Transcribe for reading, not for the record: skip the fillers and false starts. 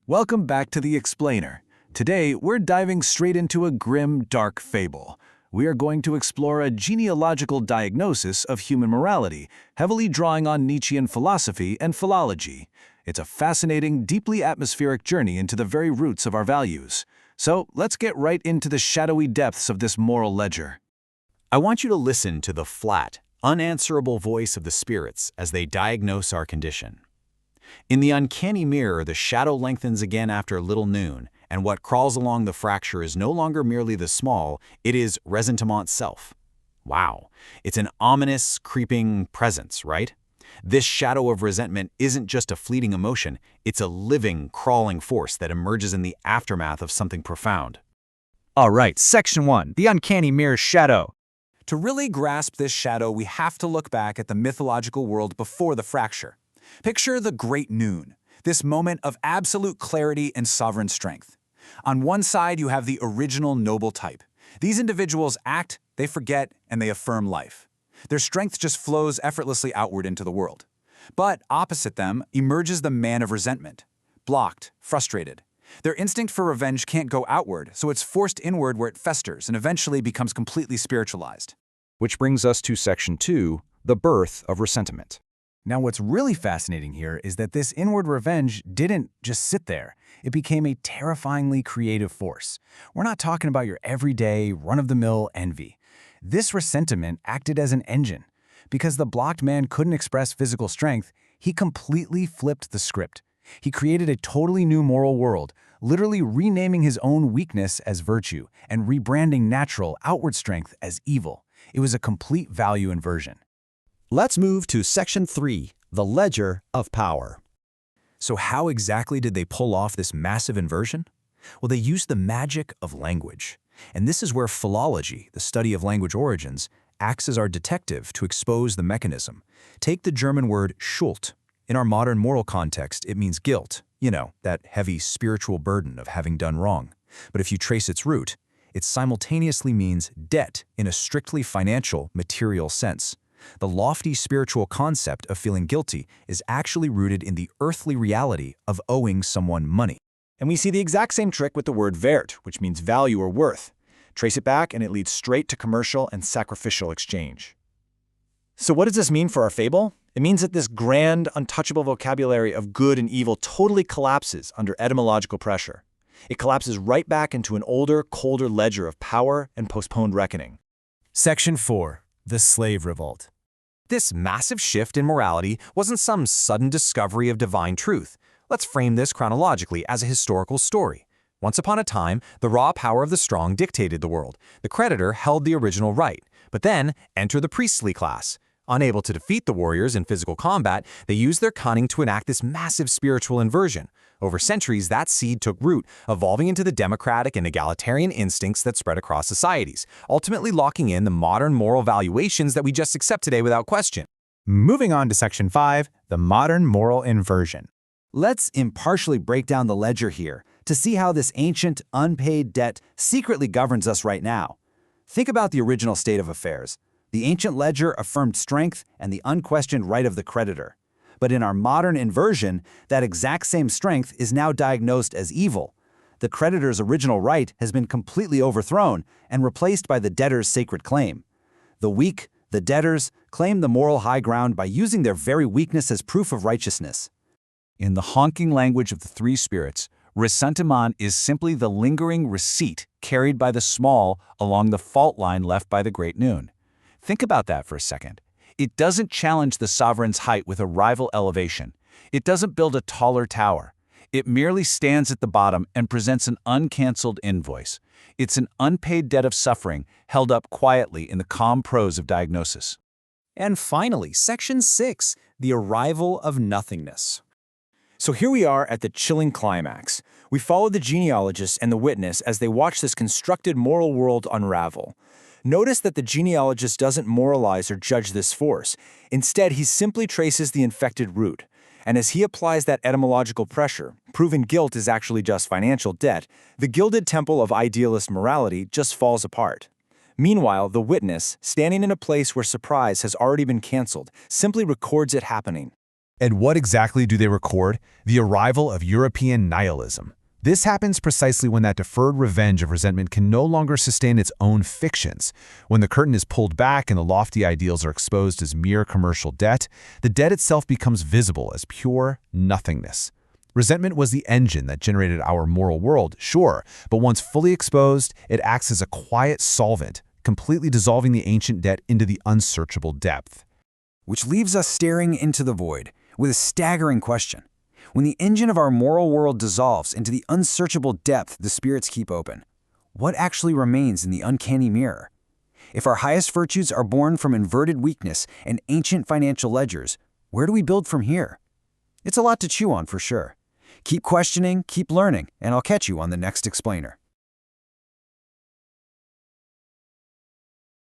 Welcome back to The Explainer. Today, we're diving straight into a grim, dark fable. We are going to explore a genealogical diagnosis of human morality, heavily drawing on Nietzschean philosophy and philology. It's a fascinating, deeply atmospheric journey into the very roots of our values. So, let's get right into the shadowy depths of this moral ledger. I want you to listen to the flat, unanswerable voice of the spirits as they diagnose our condition. In the uncanny mirror, the shadow lengthens again after little noon, and what crawls along the fracture is no longer merely the small, it is ressentiment self. Wow, it's an ominous, creeping presence, right? This shadow of resentment isn't just a fleeting emotion, it's a living, crawling force that emerges in the aftermath of something profound. All right, Section 1, the uncanny mirror shadow. To really grasp this shadow, we have to look back at the mythological world before the fracture. Picture the Great Noon, this moment of absolute clarity and sovereign strength. On one side, you have the original noble type. These individuals act, they forget, and they affirm life. Their strength just flows effortlessly outward into the world. But opposite them emerges the man of resentment, blocked, frustrated. Their instinct for revenge can't go outward, so it's forced inward where it festers and eventually becomes completely spiritualized. Which brings us to Section 2, the birth of resentment. Now, what's really fascinating here is that this inward revenge didn't just sit there. It became a terrifyingly creative force. We're not talking about your everyday, run-of-the-mill envy. This resentment acted as an engine. Because the blocked man couldn't express physical strength, he completely flipped the script. He created a totally new moral world, literally renaming his own weakness as virtue and rebranding natural, outward strength as evil. It was a complete value inversion. Let's move to Section 3, the ledger of power. So how exactly did they pull off this massive inversion? Well, they used the magic of language. And this is where philology, the study of language origins, acts as our detective to expose the mechanism. Take the German word Schuld. In our modern moral context, it means guilt. You know, that heavy spiritual burden of having done wrong. But if you trace its root, it simultaneously means debt in a strictly financial, material sense. The lofty spiritual concept of feeling guilty is actually rooted in the earthly reality of owing someone money. And we see the exact same trick with the word Wert, which means value or worth. Trace it back and it leads straight to commercial and sacrificial exchange. So what does this mean for our fable? It means that this grand, untouchable vocabulary of good and evil totally collapses under etymological pressure. It collapses right back into an older, colder ledger of power and postponed reckoning. Section 4. The Slave Revolt. This massive shift in morality wasn't some sudden discovery of divine truth. Let's frame this chronologically as a historical story. Once upon a time, the raw power of the strong dictated the world. The creditor held the original right. But then, enter the priestly class. Unable to defeat the warriors in physical combat, they used their cunning to enact this massive spiritual inversion. Over centuries, that seed took root, evolving into the democratic and egalitarian instincts that spread across societies, ultimately locking in the modern moral valuations that we just accept today without question. Moving on to Section 5, the modern moral inversion. Let's impartially break down the ledger here to see how this ancient, unpaid debt secretly governs us right now. Think about the original state of affairs. The ancient ledger affirmed strength and the unquestioned right of the creditor. But in our modern inversion, that exact same strength is now diagnosed as evil. The creditor's original right has been completely overthrown and replaced by the debtor's sacred claim. The weak, the debtors, claim the moral high ground by using their very weakness as proof of righteousness. In the honking language of the three spirits, ressentiment is simply the lingering receipt carried by the small along the fault line left by the Great Noon. Think about that for a second. It doesn't challenge the sovereign's height with a rival elevation. It doesn't build a taller tower. It merely stands at the bottom and presents an uncanceled invoice. It's an unpaid debt of suffering held up quietly in the calm prose of diagnosis. And finally, Section 6, the arrival of nothingness. So here we are at the chilling climax. We follow the genealogist and the witness as they watch this constructed moral world unravel. Notice that the genealogist doesn't moralize or judge this force. Instead, he simply traces the infected root. And as he applies that etymological pressure, proven guilt is actually just financial debt, the gilded temple of idealist morality just falls apart. Meanwhile, the witness, standing in a place where surprise has already been canceled, simply records it happening. And what exactly do they record? The arrival of European nihilism. This happens precisely when that deferred revenge of resentment can no longer sustain its own fictions. When the curtain is pulled back and the lofty ideals are exposed as mere commercial debt, the debt itself becomes visible as pure nothingness. Resentment was the engine that generated our moral world, sure, but once fully exposed, it acts as a quiet solvent, completely dissolving the ancient debt into the unsearchable depth. Which leaves us staring into the void with a staggering question. When the engine of our moral world dissolves into the unsearchable depth the spirits keep open, what actually remains in the uncanny mirror? If our highest virtues are born from inverted weakness and ancient financial ledgers, where do we build from here? It's a lot to chew on for sure. Keep questioning, keep learning, and I'll catch you on the next explainer.